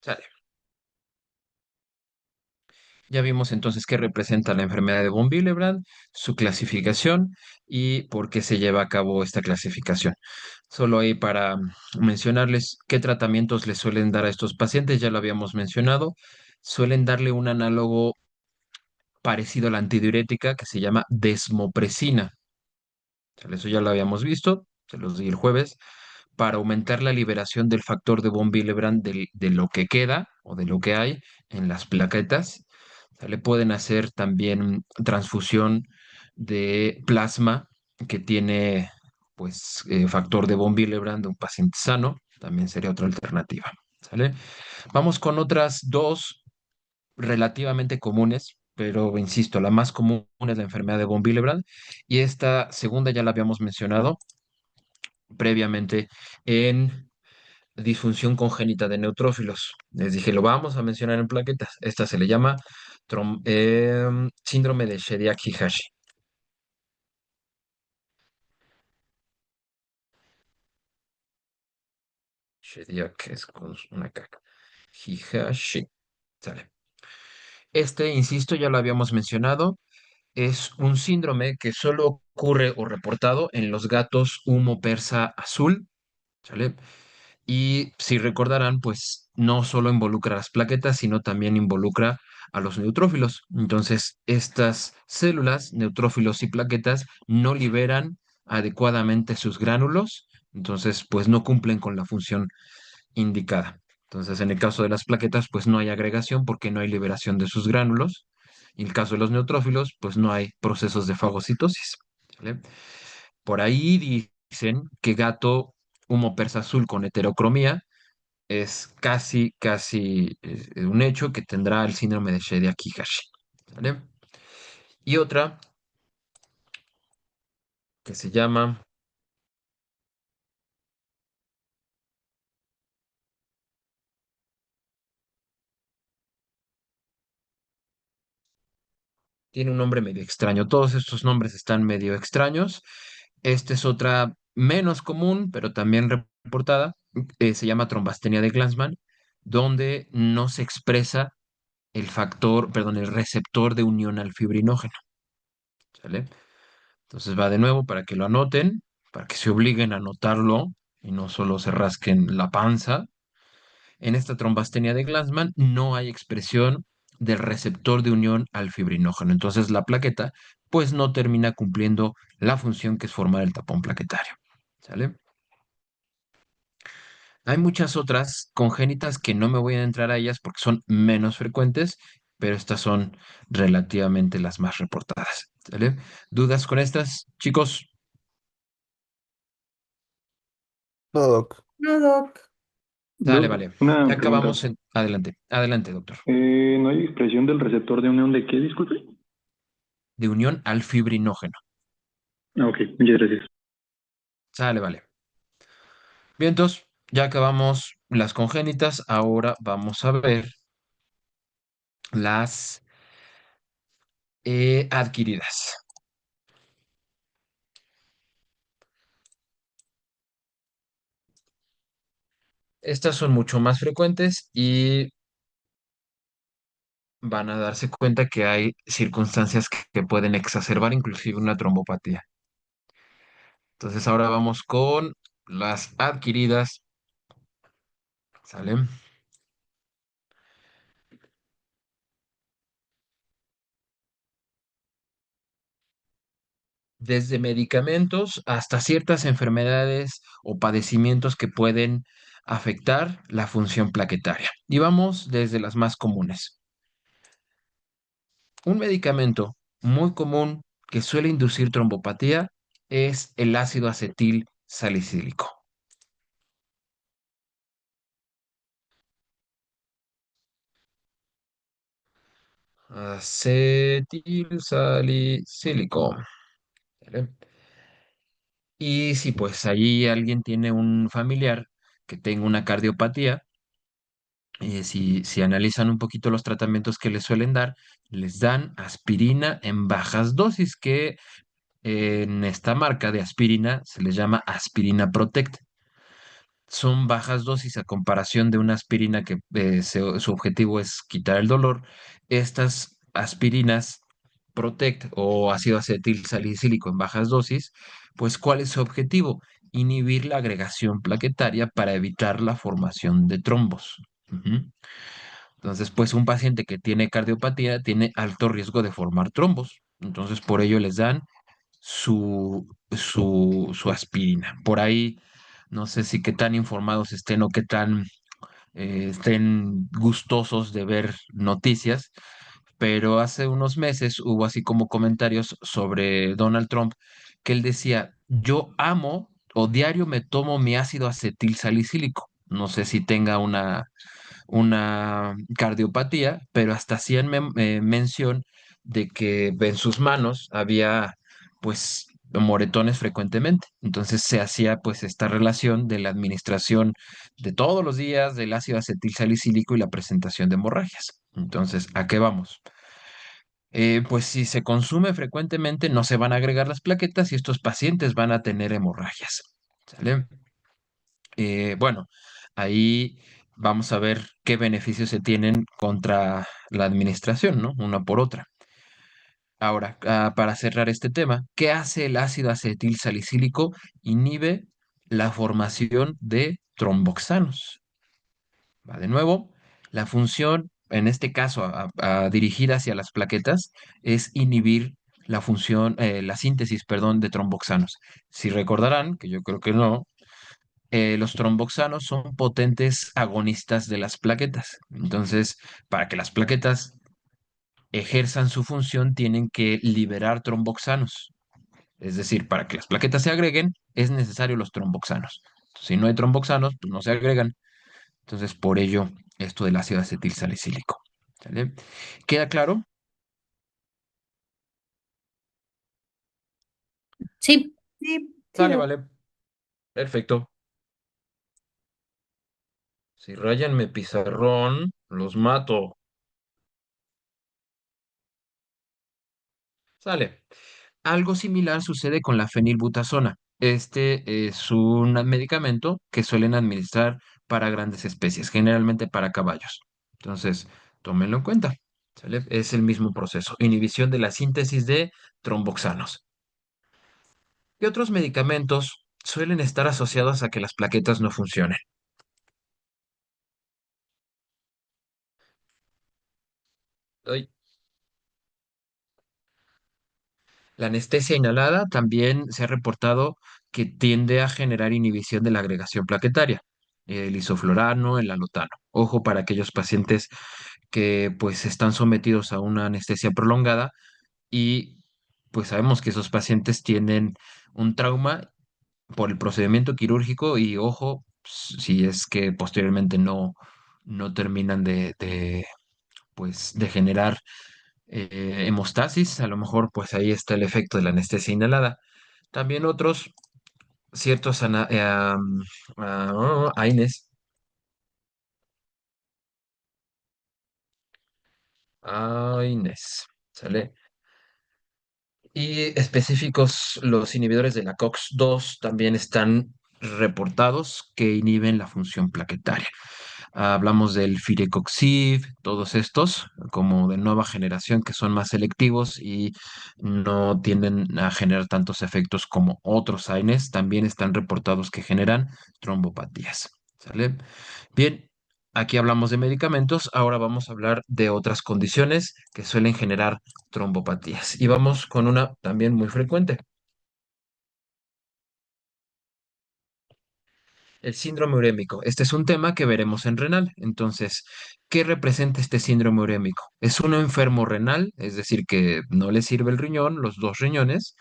Sale. Ya vimos entonces qué representa la enfermedad de von Willebrand, su clasificación y por qué se lleva a cabo esta clasificación. Solo ahí para mencionarles qué tratamientos le suelen dar a estos pacientes, ya lo habíamos mencionado. Suelen darle un análogo parecido a la antidiurética que se llama desmopresina. Eso ya lo habíamos visto, se los di el jueves, para aumentar la liberación del factor de von Willebrand de lo que queda o de lo que hay en las plaquetas. Se le pueden hacer también transfusión de plasma que tiene factor de von Willebrand de un paciente sano, también sería otra alternativa. ¿Sale? Vamos con otras dos relativamente comunes, pero insisto, la más común es la enfermedad de von Willebrand y esta segunda ya la habíamos mencionado previamente en disfunción congénita de neutrófilos. Les dije, lo vamos a mencionar en plaquetas. Esta se le llama síndrome de Shediac-Higashi. Shediac es con una caca. Higashi. Sale. Este, insisto, ya lo habíamos mencionado, es un síndrome que solo ocurre o reportado en los gatos humo persa azul. ¿Sale? Y si recordarán, pues no solo involucra las plaquetas, sino también involucra a los neutrófilos. Entonces, estas células, neutrófilos y plaquetas, no liberan adecuadamente sus gránulos, entonces, pues no cumplen con la función indicada. Entonces, en el caso de las plaquetas, pues no hay agregación porque no hay liberación de sus gránulos. Y en el caso de los neutrófilos, pues no hay procesos de fagocitosis. ¿Vale? Por ahí dicen que gato humo persa azul con heterocromía es casi un hecho que tendrá el síndrome de Shediac-Higashi. ¿Vale? Y otra que se llama, tiene un nombre medio extraño. Todos estos nombres están medio extraños. Esta es otra menos común, pero también reportada. Se llama trombastenia de Glanzmann, donde no se expresa el factor, perdón, el receptor de unión al fibrinógeno. ¿Sale? Entonces va de nuevo para que lo anoten, para que se obliguen a anotarlo y no solo se rasquen la panza. En esta trombastenia de Glanzmann no hay expresión del receptor de unión al fibrinógeno. Entonces la plaqueta pues no termina cumpliendo la función que es formar el tapón plaquetario. ¿Sale? Hay muchas otras congénitas que no me voy a entrar a ellas porque son menos frecuentes, pero estas son relativamente las más reportadas. ¿Sale? ¿Dudas con estas, chicos? No, Doc. No, Doc. Dale, Doc, vale. una Ya pregunta. acabamos en... Adelante, adelante, doctor. ¿No hay expresión del receptor de unión de qué, disculpe? De unión al fibrinógeno. Ah, ok, muchas gracias. Sale, vale. Bien, entonces, ya acabamos las congénitas. Ahora vamos a ver las adquiridas. Estas son mucho más frecuentes y van a darse cuenta que hay circunstancias que pueden exacerbar inclusive una trombopatía. Entonces, ahora vamos con las adquiridas. ¿Sale? Desde medicamentos hasta ciertas enfermedades o padecimientos que pueden afectar la función plaquetaria. Y vamos desde las más comunes. Un medicamento muy común que suele inducir trombopatía es el ácido acetil salicílico. Acetil salicílico. ¿Vale? Y si pues allí alguien tiene un familiar que tenga una cardiopatía, si analizan un poquito los tratamientos que les suelen dar, les dan aspirina en bajas dosis, que en esta marca de aspirina se les llama aspirina Protect. son bajas dosis a comparación de una aspirina que su objetivo es quitar el dolor. Estas aspirinas Protect o ácido acetil salicílico en bajas dosis, pues ¿cuál es su objetivo? Inhibir la agregación plaquetaria para evitar la formación de trombos. Ujú. Entonces, pues un paciente que tiene cardiopatía tiene alto riesgo de formar trombos. Entonces, por ello les dan su aspirina. Por ahí, no sé si qué tan informados estén o qué tan estén gustosos de ver noticias, pero hace unos meses hubo así como comentarios sobre Donald Trump que él decía, yo amo o diario me tomo mi ácido acetil salicílico. No sé si tenga una cardiopatía, pero hasta hacían mención de que en sus manos había pues moretones frecuentemente. Entonces se hacía pues esta relación de la administración de todos los días del ácido acetil salicílico y la presentación de hemorragias. Entonces, ¿a qué vamos? Pues si se consume frecuentemente no se van a agregar las plaquetas y estos pacientes van a tener hemorragias. ¿Sale? Bueno, ahí vamos a ver qué beneficios se tienen contra la administración, ¿no? Una por otra. Ahora, para cerrar este tema, ¿qué hace el ácido acetil salicílico? Inhibe la formación de tromboxanos. Va de nuevo, la función, en este caso, a dirigir hacia las plaquetas, es inhibir la función, la síntesis, perdón, de tromboxanos. Si recordarán, que yo creo que no, los tromboxanos son potentes agonistas de las plaquetas. Entonces, para que las plaquetas ejerzan su función, tienen que liberar tromboxanos. Es decir, para que las plaquetas se agreguen, es necesario los tromboxanos. Si no hay tromboxanos, pues no se agregan. Entonces, por ello, esto del ácido acetil salicílico. ¿Sale? ¿Queda claro? Sí, sí, sí, Vale, Doc. vale. Perfecto. Si rayan mi pizarrón, los mato. Sale. Algo similar sucede con la fenilbutasona. Este es un medicamento que suelen administrar para grandes especies, generalmente para caballos. Entonces, tómenlo en cuenta. ¿Sale? Es el mismo proceso. Inhibición de la síntesis de tromboxanos. ¿Qué otros medicamentos suelen estar asociados a que las plaquetas no funcionen? Ay, la anestesia inhalada también se ha reportado que tiende a generar inhibición de la agregación plaquetaria. El isoflurano, el alotano. Ojo para aquellos pacientes que pues están sometidos a una anestesia prolongada y pues sabemos que esos pacientes tienen un trauma por el procedimiento quirúrgico y ojo, si es que posteriormente no terminan pues, de generar hemostasis, a lo mejor pues ahí está el efecto de la anestesia inhalada. También otros, ciertos AINES, AINES, ¿sale? Y específicos, los inhibidores de la COX-2 también están reportados que inhiben la función plaquetaria. Hablamos del Firecoxib, todos estos, como de nueva generación, que son más selectivos y no tienden a generar tantos efectos como otros AINES, también están reportados que generan trombopatías. ¿Sale? Bien, aquí hablamos de medicamentos, ahora vamos a hablar de otras condiciones que suelen generar trombopatías. Y vamos con una también muy frecuente, el síndrome urémico. Este es un tema que veremos en renal. Entonces, ¿qué representa este síndrome urémico? Es un enfermo renal, es decir, que no le sirve el riñón, los dos riñones,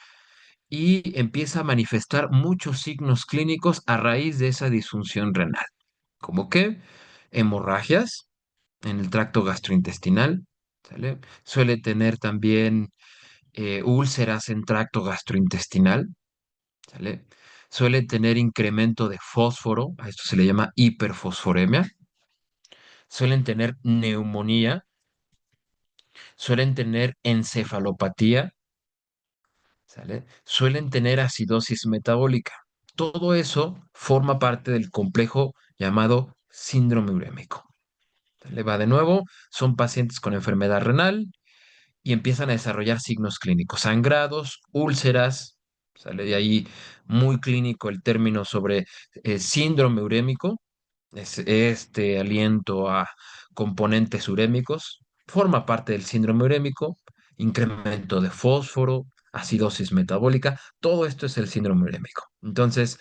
y empieza a manifestar muchos signos clínicos a raíz de esa disfunción renal, como que hemorragias en el tracto gastrointestinal, ¿sale? Suele tener también úlceras en tracto gastrointestinal, ¿sale? Suele tener incremento de fósforo, a esto se le llama hiperfosforemia. Suelen tener neumonía, suelen tener encefalopatía, ¿sale? Suelen tener acidosis metabólica. Todo eso forma parte del complejo llamado síndrome urémico. Le va de nuevo, son pacientes con enfermedad renal y empiezan a desarrollar signos clínicos, sangrados, úlceras, sale de ahí muy clínico el término sobre síndrome urémico, es este aliento a componentes urémicos, forma parte del síndrome urémico, incremento de fósforo, acidosis metabólica, todo esto es el síndrome urémico. Entonces,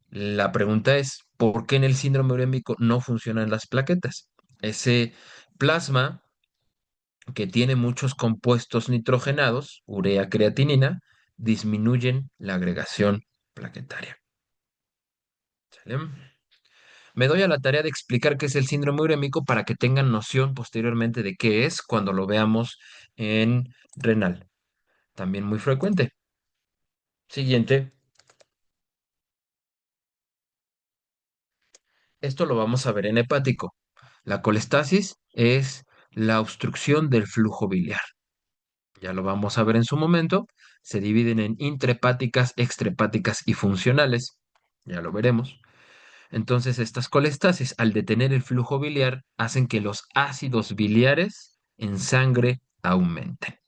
la pregunta es, ¿por qué en el síndrome urémico no funcionan las plaquetas? Ese plasma que tiene muchos compuestos nitrogenados, urea, creatinina, disminuyen la agregación plaquetaria. ¿Sale? Me doy a la tarea de explicar qué es el síndrome urémico para que tengan noción posteriormente de qué es cuando lo veamos en renal. También muy frecuente. Siguiente. Esto lo vamos a ver en hepático. La colestasis es la obstrucción del flujo biliar. Ya lo vamos a ver en su momento. Se dividen en intrahepáticas, extrahepáticas y funcionales. Ya lo veremos. Entonces, estas colestasis, al detener el flujo biliar, hacen que los ácidos biliares en sangre aumenten.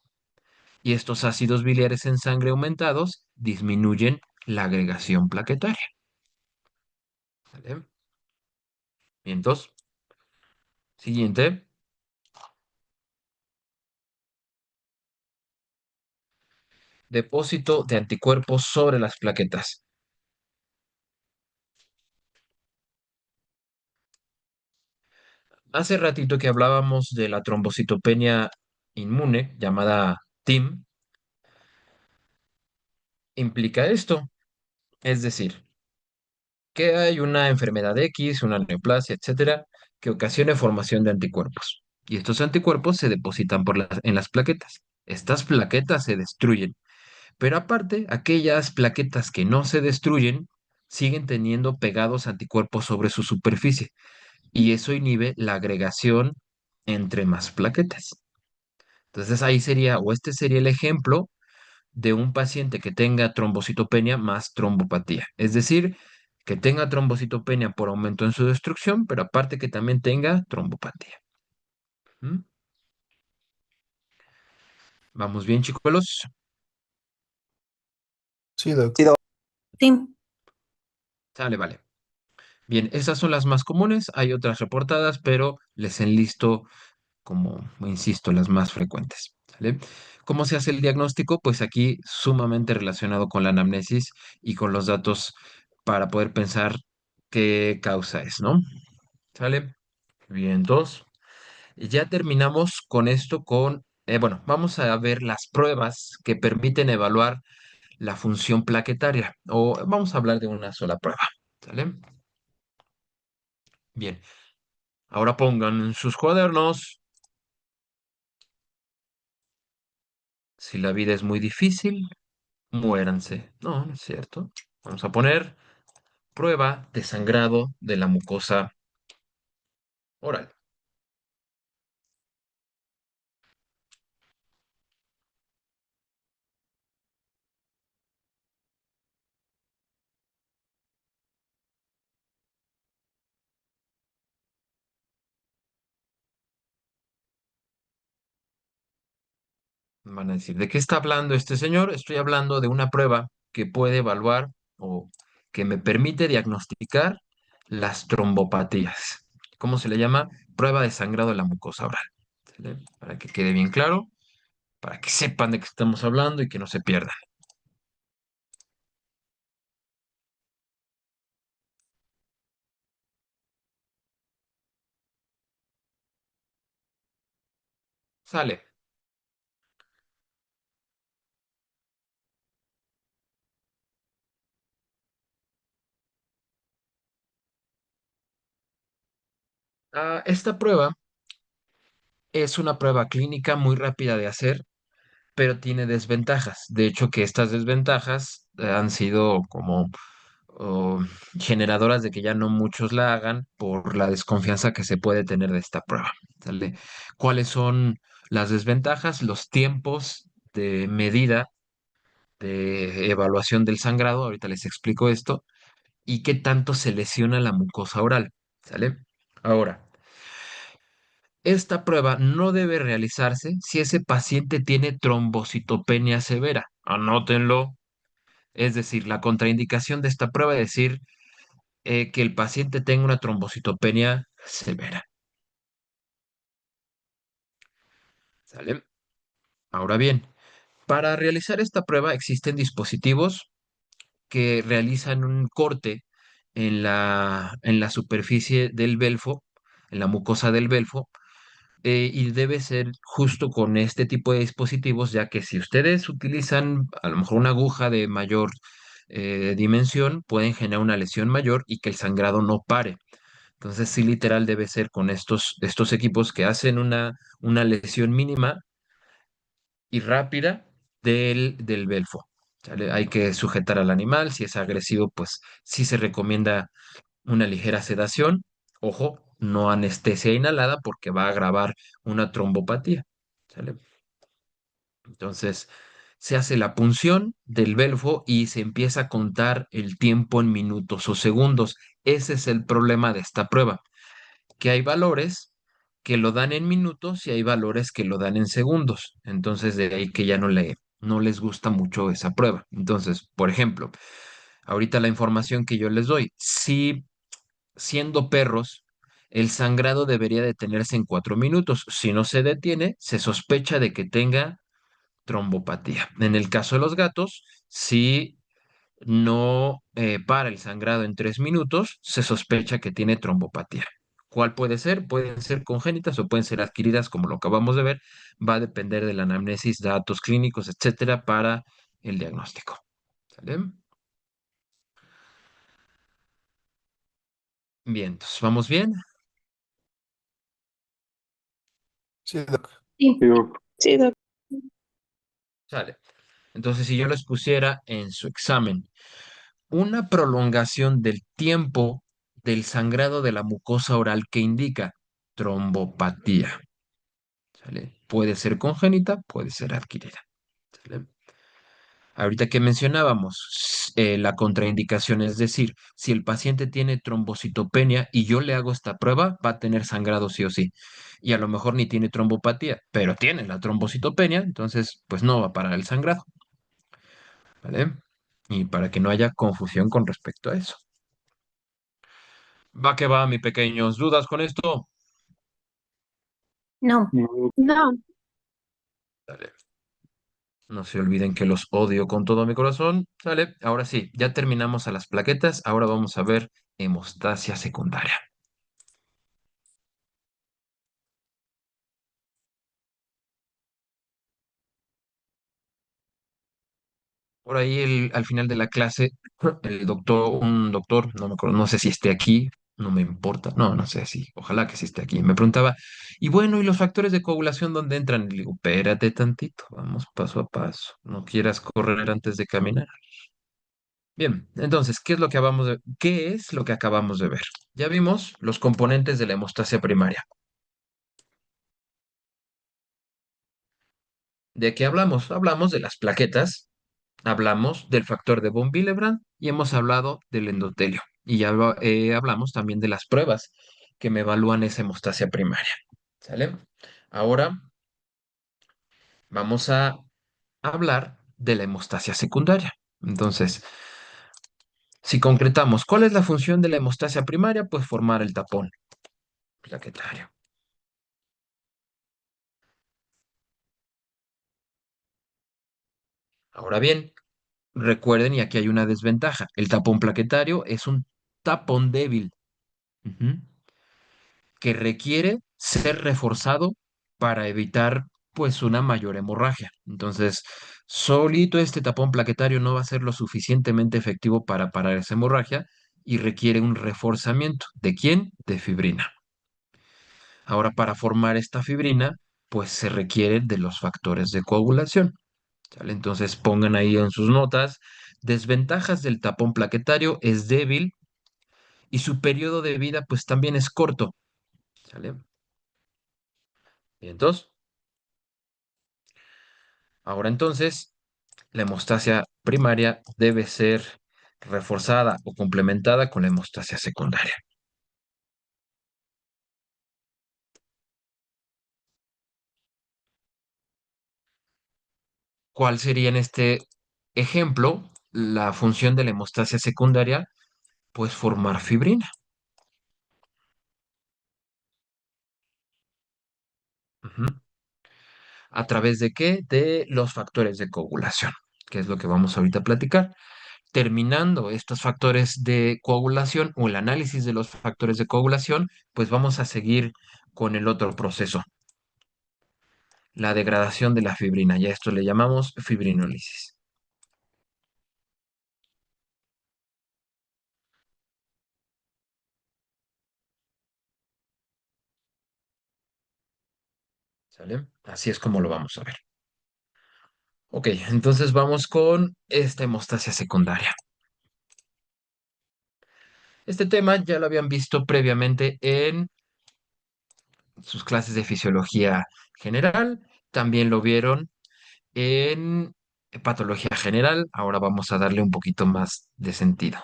Y estos ácidos biliares en sangre aumentados disminuyen la agregación plaquetaria. ¿Vale? Bien, entonces, siguiente. Depósito de anticuerpos sobre las plaquetas. Hace ratito que hablábamos de la trombocitopenia inmune, llamada TIM, implica esto. Es decir, que hay una enfermedad X, una neoplasia, etcétera, que ocasiona formación de anticuerpos. Y estos anticuerpos se depositan en las plaquetas. Estas plaquetas se destruyen, pero aparte, aquellas plaquetas que no se destruyen siguen teniendo pegados anticuerpos sobre su superficie y eso inhibe la agregación entre más plaquetas. Entonces ahí sería, o este sería el ejemplo de un paciente que tenga trombocitopenia más trombopatía. Es decir, que tenga trombocitopenia por aumento en su destrucción, pero aparte que también tenga trombopatía. ¿Mm? ¿Vamos bien, chicos? Sí, Doc. Sí. Sale, vale. Bien, esas son las más comunes. Hay otras reportadas, pero les enlisto, como insisto, las más frecuentes. ¿Sale? ¿Cómo se hace el diagnóstico? Pues aquí sumamente relacionado con la anamnesis y con los datos para poder pensar qué causa es, ¿no? ¿Sale? Bien, dos. Ya terminamos con esto bueno, vamos a ver las pruebas que permiten evaluar la función plaquetaria, o vamos a hablar de una sola prueba, ¿sale? Bien, ahora pongan en sus cuadernos, si la vida es muy difícil, muéranse. No, no es cierto. Vamos a poner prueba de sangrado de la mucosa oral. Van a decir, ¿de qué está hablando este señor? Estoy hablando de una prueba que puede evaluar o que me permite diagnosticar las trombopatías. ¿Cómo se le llama? Prueba de sangrado de la mucosa oral. ¿Sale? Para que quede bien claro, para que sepan de qué estamos hablando y que no se pierdan. Sale. Esta prueba es una prueba clínica muy rápida de hacer, pero tiene desventajas. De hecho, que estas desventajas han sido como o generadoras de que ya no muchos la hagan por la desconfianza que se puede tener de esta prueba. ¿Sale? ¿Cuáles son las desventajas? Los tiempos de medida de evaluación del sangrado. Ahorita les explico esto. y qué tanto se lesiona la mucosa oral. ¿Sale? Ahora, esta prueba no debe realizarse si ese paciente tiene trombocitopenia severa. Anótenlo. Es decir, la contraindicación de esta prueba es decir que el paciente tenga una trombocitopenia severa. ¿Sale? Ahora bien, para realizar esta prueba existen dispositivos que realizan un corte en la superficie del belfo, en la mucosa del belfo, y debe ser justo con este tipo de dispositivos, ya que si ustedes utilizan a lo mejor una aguja de mayor dimensión, pueden generar una lesión mayor y que el sangrado no pare. Entonces, sí, literal debe ser con estos equipos que hacen una lesión mínima y rápida del belfo. ¿Sale? Hay que sujetar al animal. Si es agresivo, pues sí se recomienda una ligera sedación. Ojo, no anestesia inhalada porque va a agravar una trombopatía. ¿Sale? Entonces, se hace la punción del belfo y se empieza a contar el tiempo en minutos o segundos. Ese es el problema de esta prueba, que hay valores que lo dan en minutos y hay valores que lo dan en segundos. Entonces, de ahí que ya no les gusta mucho esa prueba. Entonces, por ejemplo, ahorita la información que yo les doy, si siendo perros, el sangrado debería detenerse en 4 minutos. Si no se detiene, se sospecha de que tenga trombopatía. En el caso de los gatos, si no para el sangrado en 3 minutos, se sospecha que tiene trombopatía. ¿Cuál puede ser? Pueden ser congénitas o pueden ser adquiridas, como lo acabamos de ver. Va a depender de la anamnesis, datos clínicos, etcétera, para el diagnóstico. ¿Sale? Bien, entonces, ¿vamos bien? Sí, Doc. Sí. Digo, Sí, doc. Sale. Entonces, si yo les pusiera en su examen una prolongación del tiempo del sangrado de la mucosa oral que indica trombopatía, ¿sale? Puede ser congénita, puede ser adquirida. ¿Sale? Ahorita que mencionábamos la contraindicación, es decir, si el paciente tiene trombocitopenia y yo le hago esta prueba, va a tener sangrado sí o sí. Y a lo mejor ni tiene trombopatía, pero tiene la trombocitopenia, entonces pues no va a parar el sangrado. ¿Vale? Y para que no haya confusión con respecto a eso. Va que va, mi pequeños. ¿Dudas con esto? No. no, No. Dale. No se olviden que los odio con todo mi corazón. Sale. Ahora sí, ya terminamos a las plaquetas. Ahora vamos a ver hemostasia secundaria. Por ahí al final de la clase, un doctor, no me acuerdo, no sé si esté aquí, no me importa, no sé si, ojalá que sí esté aquí. Me preguntaba, y bueno, ¿y los factores de coagulación dónde entran? Y le digo, espérate tantito, vamos paso a paso, no quieras correr antes de caminar. Bien, entonces, ¿qué es lo que acabamos de ver? Ya vimos los componentes de la hemostasia primaria. ¿De qué hablamos? Hablamos de las plaquetas, hablamos del factor de von Willebrand y hemos hablado del endotelio. Y ya hablamos también de las pruebas que me evalúan esa hemostasia primaria. ¿Sale? Ahora vamos a hablar de la hemostasia secundaria. Entonces, si concretamos, ¿cuál es la función de la hemostasia primaria? Pues formar el tapón plaquetario. Ahora bien, recuerden, y aquí hay una desventaja, el tapón plaquetario es un tapón débil. Ujú. Que requiere ser reforzado para evitar pues una mayor hemorragia. Entonces, solito este tapón plaquetario no va a ser lo suficientemente efectivo para parar esa hemorragia y requiere un reforzamiento. ¿De quién? De fibrina. Ahora, para formar esta fibrina, pues se requiere de los factores de coagulación. ¿Sale? Entonces, pongan ahí en sus notas, desventajas del tapón plaquetario es débil y su periodo de vida pues también es corto. ¿Sale? Y entonces, ahora entonces, la hemostasia primaria debe ser reforzada o complementada con la hemostasia secundaria. ¿Cuál sería en este ejemplo la función de la hemostasia secundaria? Pues formar fibrina. Ujú. ¿A través de qué? De los factores de coagulación, que es lo que vamos ahorita a platicar. Terminando estos factores de coagulación o el análisis de los factores de coagulación, pues vamos a seguir con el otro proceso, la degradación de la fibrina. Y a esto le llamamos fibrinólisis. ¿Sale? Así es como lo vamos a ver. Ok, entonces vamos con esta hemostasia secundaria. Este tema ya lo habían visto previamente en sus clases de fisiología general, también lo vieron en patología general. Ahora vamos a darle un poquito más de sentido.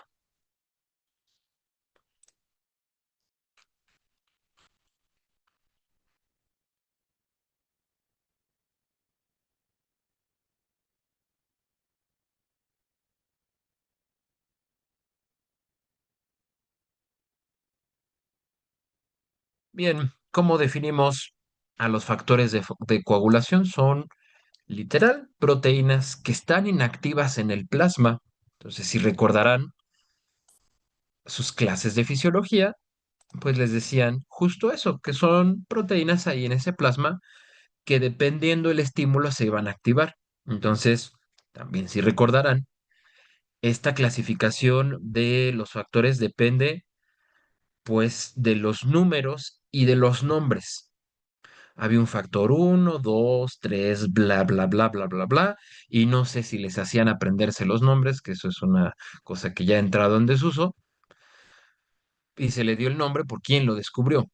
Bien, ¿cómo definimos a los factores de coagulación? Son literal proteínas que están inactivas en el plasma. Entonces, si recordarán sus clases de fisiología, pues les decían justo eso, que son proteínas ahí en ese plasma que dependiendo el estímulo se iban a activar. Entonces, también si recordarán, esta clasificación de los factores depende pues de los números y de los nombres. Había un factor uno, 2, 3, bla, bla, bla, bla, bla, bla, y no sé si les hacían aprenderse los nombres, que eso es una cosa que ya ha entrado en desuso, y se le dio el nombre por quien lo descubrió,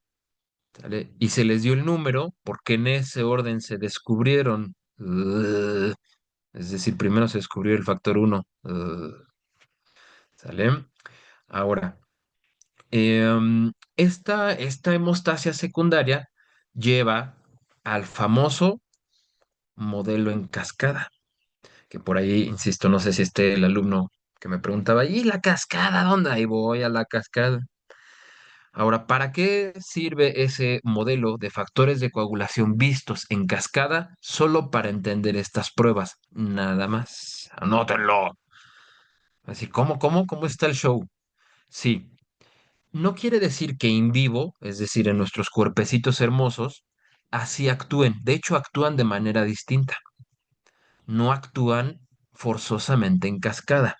¿sale? Y se les dio el número porque en ese orden se descubrieron. Es decir, primero se descubrió el factor uno, ¿sale? Ahora, esta hemostasia secundaria lleva al famoso modelo en cascada, que por ahí, insisto, no sé si esté el alumno que me preguntaba, ¿y la cascada? ¿Dónde? Ahí voy a la cascada. Ahora, ¿para qué sirve ese modelo de factores de coagulación vistos en cascada? Solo para entender estas pruebas, nada más. Anótenlo. Así, ¿cómo está el show? Sí, no quiere decir que en vivo, es decir, en nuestros cuerpecitos hermosos, así actúen. De hecho, actúan de manera distinta. No actúan forzosamente en cascada.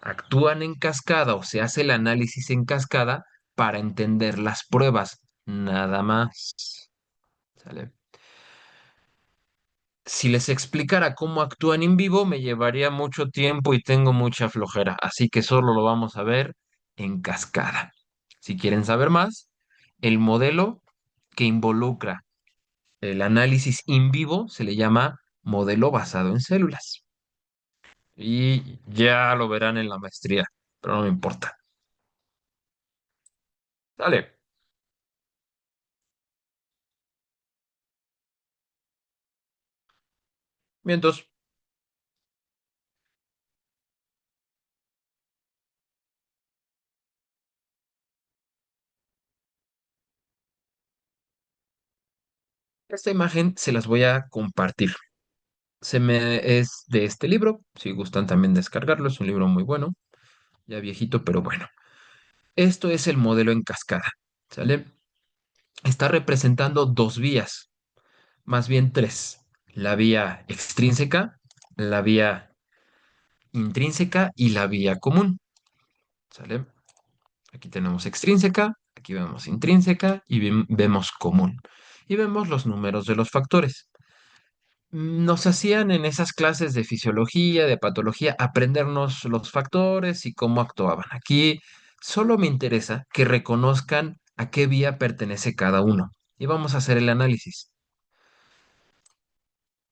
Actúan en cascada o se hace el análisis en cascada para entender las pruebas. Nada más. ¿Sale? Si les explicara cómo actúan en vivo, me llevaría mucho tiempo y tengo mucha flojera, así que solo lo vamos a ver en cascada. Si quieren saber más, el modelo que involucra el análisis in vivo se le llama modelo basado en células. Y ya lo verán en la maestría, pero no me importa. Dale. Bien, entonces, esta imagen se las voy a compartir. Es de este libro, si gustan también descargarlo, es un libro muy bueno, ya viejito, pero bueno. Esto es el modelo en cascada, ¿sale? Está representando dos vías, más bien tres. La vía extrínseca, la vía intrínseca y la vía común, ¿sale? Aquí tenemos extrínseca, aquí vemos intrínseca y vemos común. Y vemos los números de los factores. Nos hacían en esas clases de fisiología, de patología, aprendernos los factores y cómo actuaban. Aquí solo me interesa que reconozcan a qué vía pertenece cada uno. Y vamos a hacer el análisis.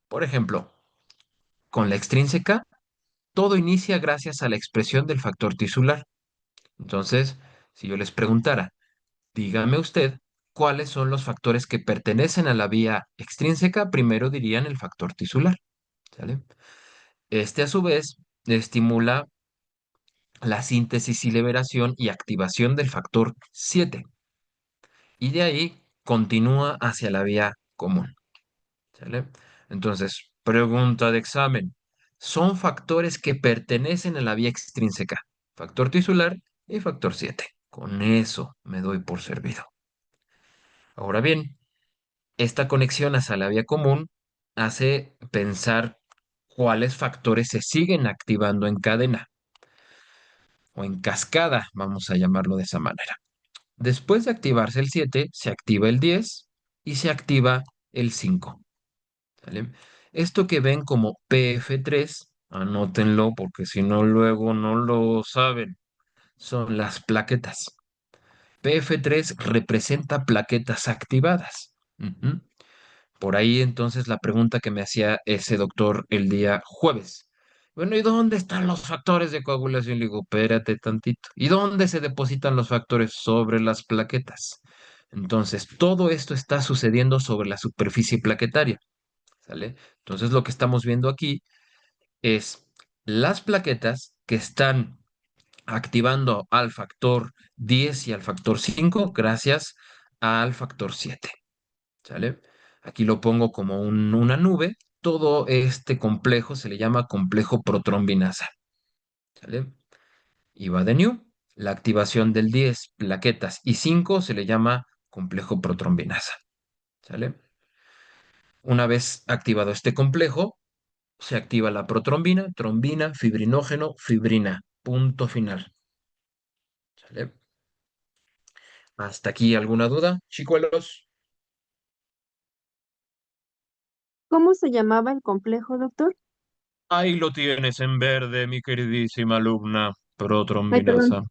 Por ejemplo, con la extrínseca, todo inicia gracias a la expresión del factor tisular. Entonces, si yo les preguntara, dígame usted cuáles son los factores que pertenecen a la vía extrínseca, primero dirían el factor tisular. ¿Sale? Este a su vez estimula la síntesis y liberación y activación del factor 7 y de ahí continúa hacia la vía común. ¿Sale? Entonces, pregunta de examen. Son factores que pertenecen a la vía extrínseca, factor tisular y factor 7. Con eso me doy por servido. Ahora bien, esta conexión hacia la vía común hace pensar cuáles factores se siguen activando en cadena o en cascada, vamos a llamarlo de esa manera. Después de activarse el 7, se activa el 10 y se activa el 5. ¿Sale? Esto que ven como PF3, anótenlo porque si no luego no lo saben, son las plaquetas. PF3 representa plaquetas activadas. Ujú. Por ahí entonces la pregunta que me hacía ese doctor el día jueves. Bueno, ¿y dónde están los factores de coagulación? Le digo, espérate tantito. ¿Y dónde se depositan los factores? Sobre las plaquetas. Entonces, todo esto está sucediendo sobre la superficie plaquetaria. ¿Sale? Entonces, lo que estamos viendo aquí es las plaquetas que están activando al factor 10 y al factor 5 gracias al factor 7. ¿Sale? Aquí lo pongo como una nube. Todo este complejo se le llama complejo protrombinasa. ¿Sale? Y va de new. La activación del 10, plaquetas y 5 se le llama complejo protrombinasa. ¿Sale? Una vez activado este complejo, se activa la protrombina, trombina, fibrinógeno, fibrina. Punto final. ¿Sale? ¿Hasta aquí alguna duda, chicuelos? ¿Cómo se llamaba el complejo, doctor? Ahí lo tienes en verde, mi queridísima alumna Ay, perdón. protrombinasa.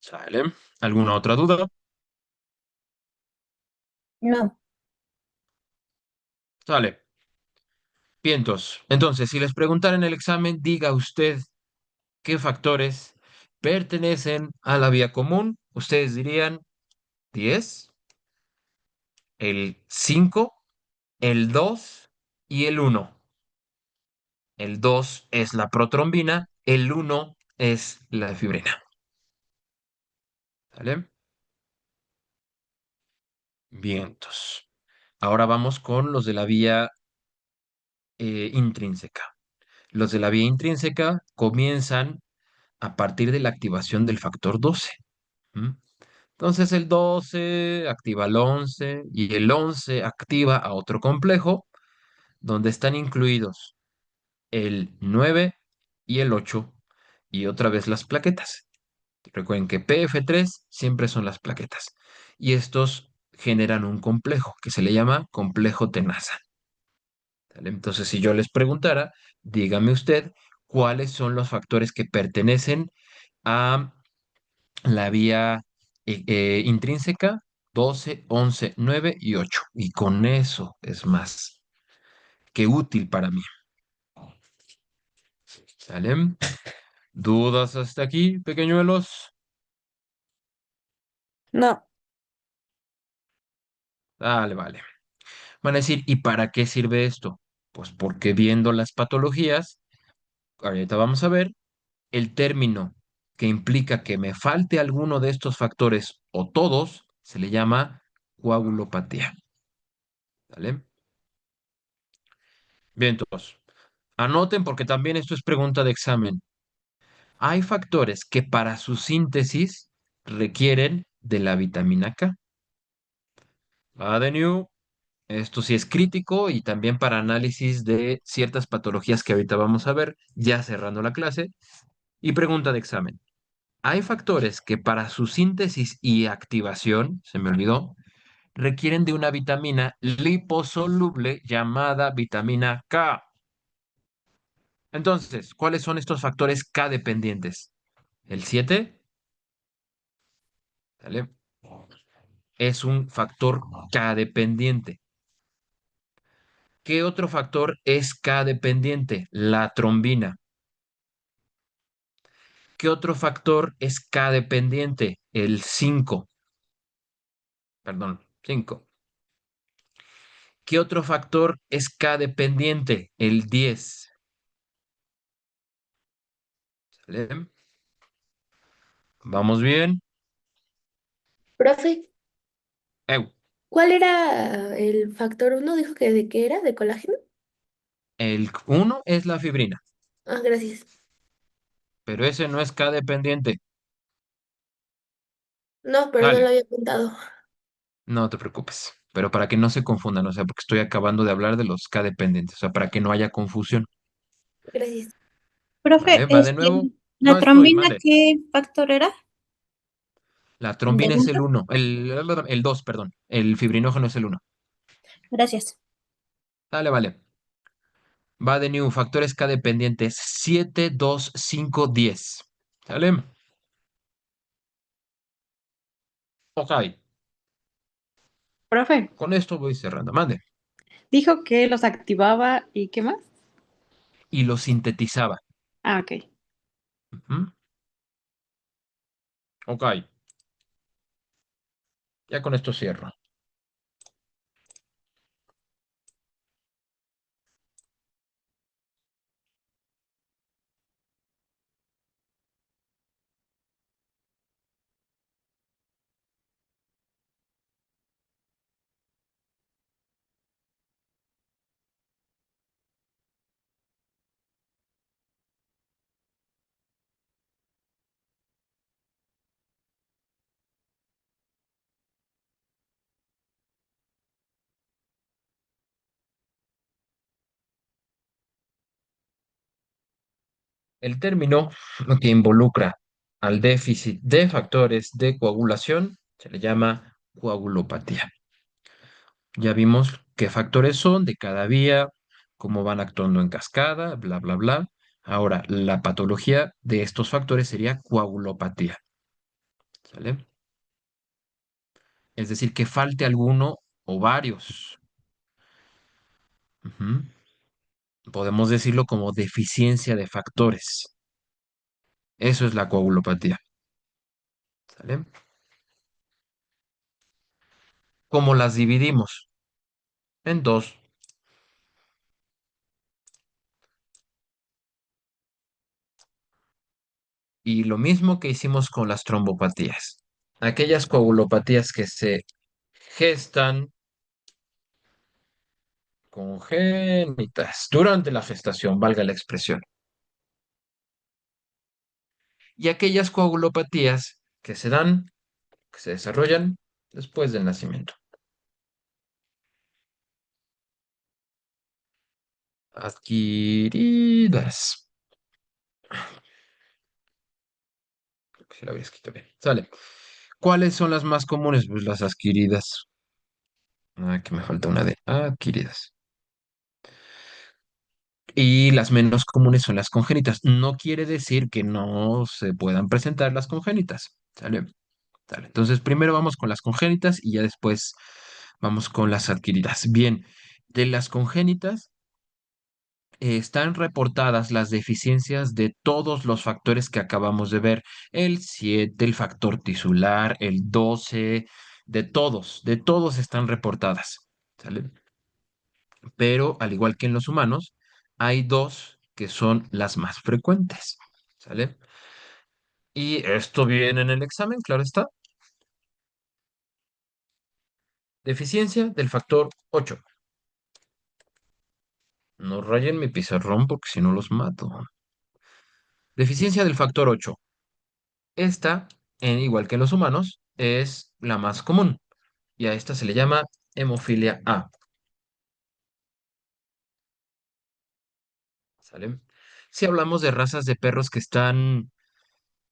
¿Sale? ¿Alguna otra duda? No. Sale. Vientos. Entonces, si les preguntara en el examen, diga usted qué factores pertenecen a la vía común. Ustedes dirían 10, el 5, el 2 y el 1. El 2 es la protrombina, el 1 es la fibrina. ¿Sale? Vientos. Ahora vamos con los de la vía intrínseca. Los de la vía intrínseca comienzan a partir de la activación del factor 12. ¿M? Entonces el 12 activa el 11 y el 11 activa a otro complejo donde están incluidos el 9 y el 8 y otra vez las plaquetas. Recuerden que PF3 siempre son las plaquetas y estos generan un complejo que se le llama complejo tenaza. ¿Sale? Entonces, si yo les preguntara, dígame usted cuáles son los factores que pertenecen a la vía intrínseca 12, 11, 9 y 8. Y con eso es más que útil para mí. ¿Sale? ¿Dudas hasta aquí, pequeñuelos? No. Vale, vale. Van a decir, ¿y para qué sirve esto? Pues porque viendo las patologías, ahorita vamos a ver, el término que implica que me falte alguno de estos factores o todos se le llama coagulopatía. ¿Vale? Bien, todos. Anoten porque también esto es pregunta de examen. Hay factores que para su síntesis requieren de la vitamina K. Va de new. Esto sí es crítico y también para análisis de ciertas patologías que ahorita vamos a ver, ya cerrando la clase. Y pregunta de examen. Hay factores que para su síntesis y activación, se me olvidó, requieren de una vitamina liposoluble llamada vitamina K. Entonces, ¿cuáles son estos factores K dependientes? El 7, ¿sale? Es un factor K dependiente. ¿Qué otro factor es K dependiente? La trombina. ¿Qué otro factor es K dependiente? El 5. Perdón, 5. ¿Qué otro factor es K dependiente? El 10. ¿Sale? ¿Vamos bien? Profe, Eu. ¿cuál era el factor uno? Dijo que de qué era, de colágeno. El 1 es la fibrina, Ah, gracias. pero ese no es K dependiente. No, pero no lo Dale, había apuntado. no te preocupes. Pero para que no se confundan, o sea, porque estoy acabando de hablar de los K dependientes, o sea, para que no haya confusión. Gracias. ¿Vale? Profe, Va de nuevo. la No estoy, trombina, mande. ¿qué factor era? La ¿El trombina es el segundo? 1, el 2, perdón. El fibrinógeno es el 1. Gracias. Dale, vale. Va de nuevo, factores K dependientes 7, 2, 5, 10. ¿Sale? Ok, Profe, con esto voy cerrando. Mande. dijo que los activaba y ¿qué más? Y lo sintetizaba. Ah, ok. Ujú. Ok, ya con esto cierro. El término que involucra al déficit de factores de coagulación se le llama coagulopatía. Ya vimos qué factores son de cada vía, cómo van actuando en cascada, bla, bla, bla. Ahora, la patología de estos factores sería coagulopatía. ¿Sale? Es decir, que falte alguno o varios. Ujú. Podemos decirlo como deficiencia de factores. Eso es la coagulopatía. ¿Sale? ¿Cómo las dividimos? En dos. Y lo mismo que hicimos con las trombopatías. Aquellas coagulopatías que se gestan congénitas durante la gestación, valga la expresión. Y aquellas coagulopatías que se dan, que se desarrollan después del nacimiento. Adquiridas. Creo que sí la había escrito bien. Sale. ¿Cuáles son las más comunes? Pues las adquiridas. Ah, que me falta una de adquiridas. Y las menos comunes son las congénitas. No quiere decir que no se puedan presentar las congénitas. ¿Sale? Sale. Entonces, primero vamos con las congénitas y ya después vamos con las adquiridas. Bien, de las congénitas están reportadas las deficiencias de todos los factores que acabamos de ver. El 7, el factor tisular, el 12, de todos están reportadas. ¿Sale? Pero al igual que en los humanos, hay dos que son las más frecuentes. ¿Sale? Y esto viene en el examen, claro está. Deficiencia del factor 8. No rayen mi pizarrón porque si no los mato. Deficiencia del factor 8. Esta, igual que en los humanos, es la más común. Y a esta se le llama hemofilia A. ¿Sale? Si hablamos de razas de perros que están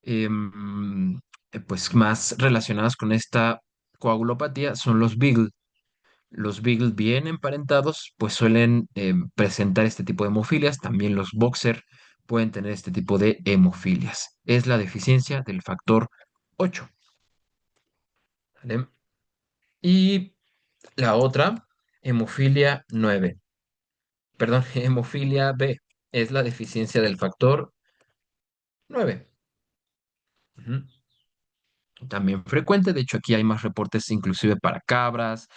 em, pues más relacionadas con esta coagulopatía, son los Beagle. Los Beagle bien emparentados, pues suelen presentar este tipo de hemofilias. También los Boxer pueden tener este tipo de hemofilias. Es la deficiencia del factor 8. ¿Vale? Y la otra, hemofilia 9. perdón, hemofilia B es la deficiencia del factor 9. Ujú. También frecuente, de hecho aquí hay más reportes inclusive para cabras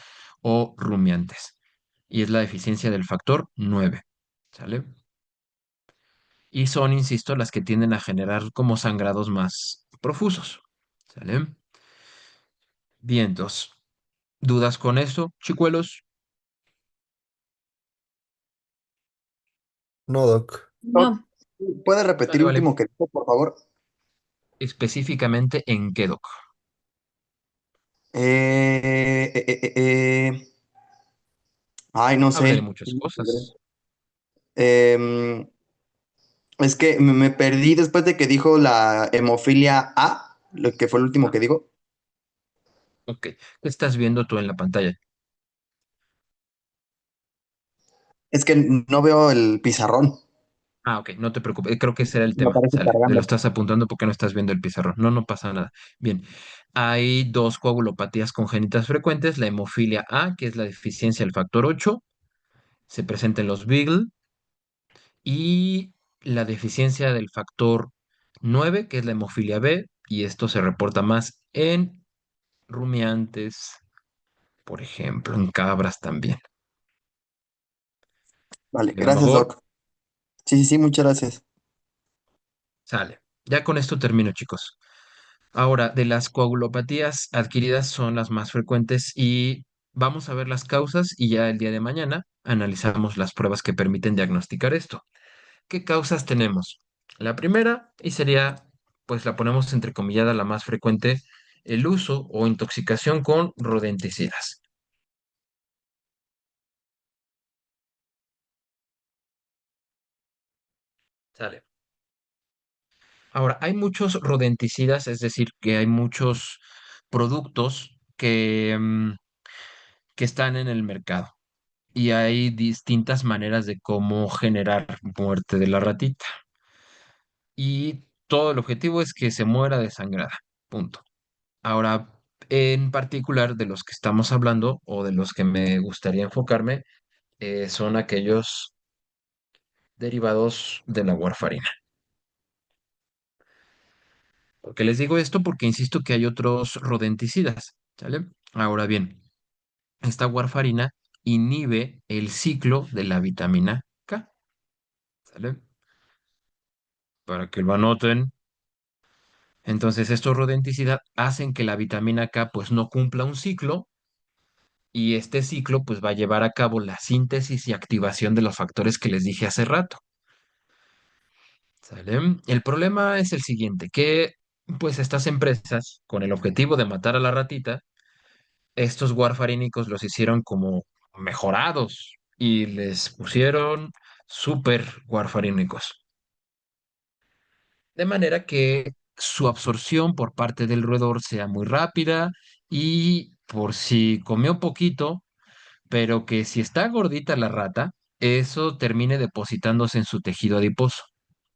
o rumiantes. Y es la deficiencia del factor 9. ¿Sale? Y son, insisto, las que tienden a generar como sangrados más profusos. ¿Sale? Bien, dos. ¿Dudas con eso, chicuelos? No, Doc. No. ¿Puede repetir Vale, el vale. último que dijo, por favor? Específicamente en qué, Doc. Eh, eh, eh, eh, Ay, no Habla de sé. muchas cosas. Em, es que me perdí después de que dijo la hemofilia A, lo que fue el último Ah, que dijo. ok. ¿Qué estás viendo tú en la pantalla? Es que no veo el pizarrón. Ah, ok, no te preocupes. Creo que ese era el Me tema. parece Sale. Te lo cargando. estás apuntando porque no estás viendo el pizarrón. No, no pasa nada. Bien. Hay dos coagulopatías congénitas frecuentes. La hemofilia A, que es la deficiencia del factor 8. Se presenta en los Beagle. Y la deficiencia del factor 9, que es la hemofilia B. Y esto se reporta más en rumiantes, por ejemplo, en cabras también. Vale, ¿De gracias, favor? Doc. Sí, sí, sí, muchas gracias. Sale. Ya con esto termino, chicos. Ahora, de las coagulopatías adquiridas son las más frecuentes y vamos a ver las causas y ya el día de mañana analizamos las pruebas que permiten diagnosticar esto. ¿Qué causas tenemos? La primera, y sería, pues la ponemos entrecomillada, la más frecuente, el uso o intoxicación con rodenticidas. Sale. Ahora, hay muchos rodenticidas, es decir, que hay muchos productos que están en el mercado. Y hay distintas maneras de cómo generar muerte de la ratita. Y todo el objetivo es que se muera desangrada. Punto. Ahora, en particular de los que estamos hablando o de los que me gustaría enfocarme, son aquellos derivados de la warfarina. ¿Por qué les digo esto? Porque insisto que hay otros rodenticidas, ¿sale? Ahora bien, esta warfarina inhibe el ciclo de la vitamina K, ¿sale? Para que lo anoten. Entonces, estos rodenticidas hacen que la vitamina K pues no cumpla un ciclo y este ciclo pues va a llevar a cabo la síntesis y activación de los factores que les dije hace rato. ¿Sale? El problema es el siguiente, que pues estas empresas con el objetivo de matar a la ratita, estos warfarínicos los hicieron como mejorados y les pusieron super warfarínicos. De manera que su absorción por parte del roedor sea muy rápida y por si comió poquito, pero que si está gordita la rata, eso termine depositándose en su tejido adiposo.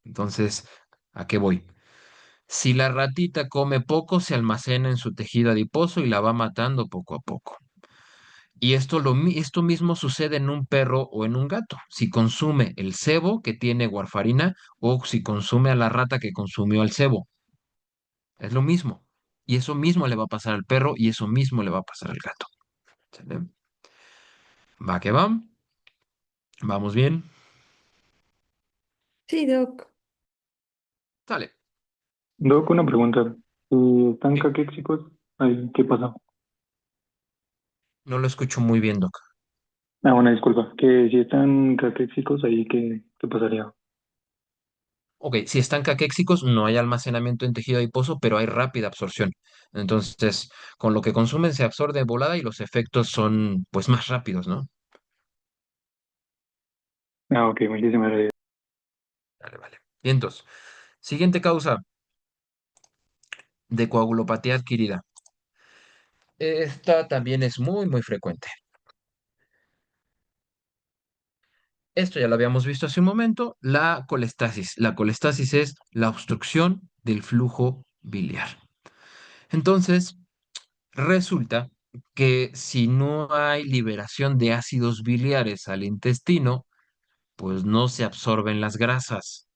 Entonces, ¿a qué voy? Si la ratita come poco, se almacena en su tejido adiposo y la va matando poco a poco. Y esto mismo sucede en un perro o en un gato. Si consume el cebo que tiene warfarina o si consume a la rata que consumió el cebo. Es lo mismo. Y eso mismo le va a pasar al perro y eso mismo le va a pasar al gato. ¿Sale? Va que va. Vamos bien. Sí, Doc. Sale. Doc, una pregunta. Si están Sí. caquéxicos, ay, ¿qué pasa? No lo escucho muy bien, Doc. Ah, una disculpa. Que si están caquéxicos, ahí, ¿qué pasaría? Ok, si están caquéxicos, no hay almacenamiento en tejido adiposo, pero hay rápida absorción. Entonces, con lo que consumen se absorbe de volada y los efectos son pues más rápidos, ¿no? Ah, ok, muchísimas gracias. Vale, vale. Y entonces, siguiente causa de coagulopatía adquirida. Esta también es muy, muy frecuente. Esto ya lo habíamos visto hace un momento, la colestasis. La colestasis es la obstrucción del flujo biliar. Entonces, resulta que si no hay liberación de ácidos biliares al intestino, pues no se absorben las grasas.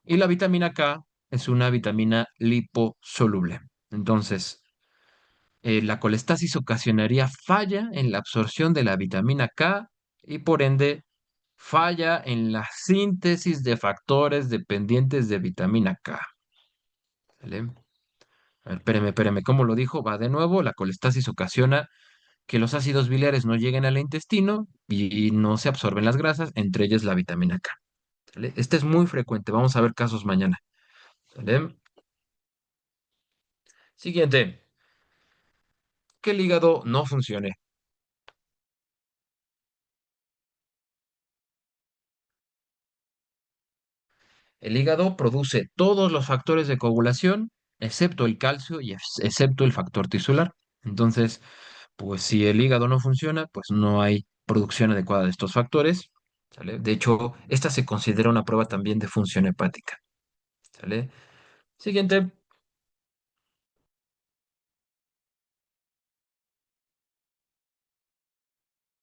Y la vitamina K es una vitamina liposoluble. Entonces, la colestasis ocasionaría falla en la absorción de la vitamina K y por ende falla en la síntesis de factores dependientes de vitamina K. ¿Sale? A ver, espéreme, ¿cómo lo dijo? Va de nuevo, la colestasis ocasiona que los ácidos biliares no lleguen al intestino y no se absorben las grasas, entre ellas la vitamina K. ¿Sale? Este es muy frecuente, vamos a ver casos mañana. ¿Sale? Siguiente, que el hígado no funcione. El hígado produce todos los factores de coagulación, excepto el calcio y excepto el factor tisular. Entonces, pues si el hígado no funciona, pues no hay producción adecuada de estos factores. ¿Sale? De hecho, esta se considera una prueba también de función hepática. ¿Sale? Siguiente.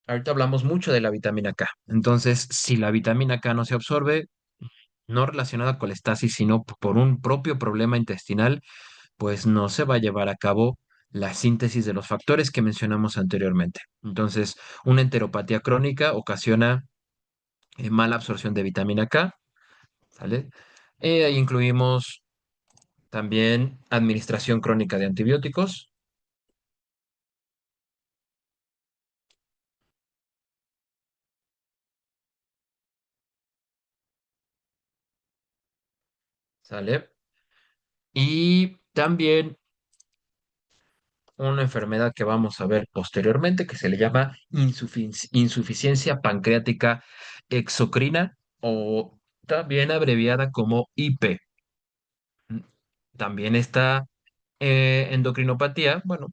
Ahorita hablamos mucho de la vitamina K. Entonces, si la vitamina K no se absorbe, no relacionada con la estasis, sino por un propio problema intestinal, pues no se va a llevar a cabo la síntesis de los factores que mencionamos anteriormente. Entonces, una enteropatía crónica ocasiona mala absorción de vitamina K, ¿sale? Ahí incluimos también administración crónica de antibióticos, ¿sale? Y también una enfermedad que vamos a ver posteriormente que se le llama insuficiencia pancreática exocrina o también abreviada como IP. Mm, También está endocrinopatía, bueno,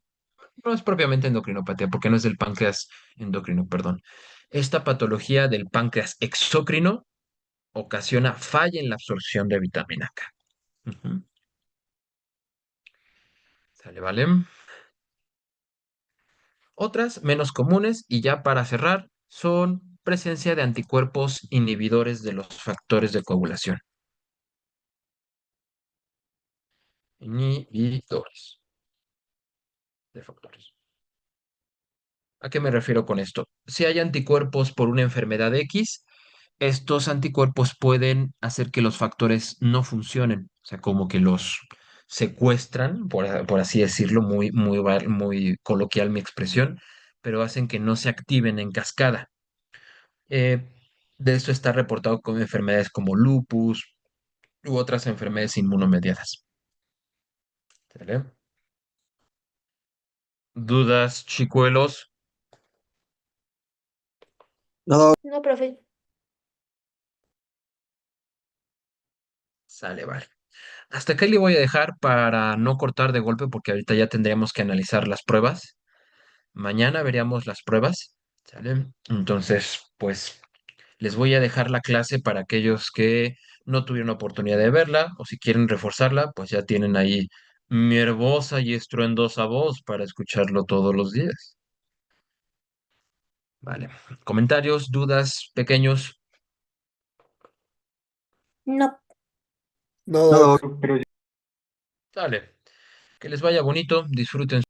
no es propiamente endocrinopatía porque no es del páncreas endocrino, perdón. Esta patología del páncreas exócrino ocasiona falla en la absorción de vitamina K. Ujú. ¿Sale, vale? Otras menos comunes y ya para cerrar son presencia de anticuerpos inhibidores de los factores de coagulación. Inhibidores de factores. ¿A qué me refiero con esto? Si hay anticuerpos por una enfermedad X, estos anticuerpos pueden hacer que los factores no funcionen, o sea, como que los secuestran, por así decirlo, muy coloquial mi expresión, pero hacen que no se activen en cascada. Eh, de esto está reportado con enfermedades como lupus u otras enfermedades inmunomediadas. ¿Sale? ¿Dudas, chicuelos? No, No, profe. Sale, vale. Hasta aquí le voy a dejar para no cortar de golpe porque ahorita ya tendríamos que analizar las pruebas. Mañana veríamos las pruebas. ¿Sale? Entonces, pues les voy a dejar la clase para aquellos que no tuvieron oportunidad de verla o si quieren reforzarla, pues ya tienen ahí mi hermosa y estruendosa voz para escucharlo todos los días. Vale. ¿Comentarios, dudas, pequeños? No. No, no, Doc. Pero Dale. Que les vaya bonito, disfruten